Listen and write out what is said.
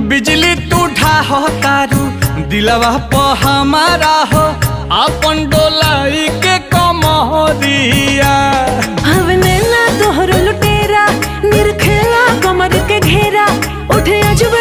बिजली तू ढाहो तारू दिलवा प हमारा हो अपन डोलाई के कमरिया हवने ना तोहर लुटेरा निरखेला कमर के घेरा उठे अजब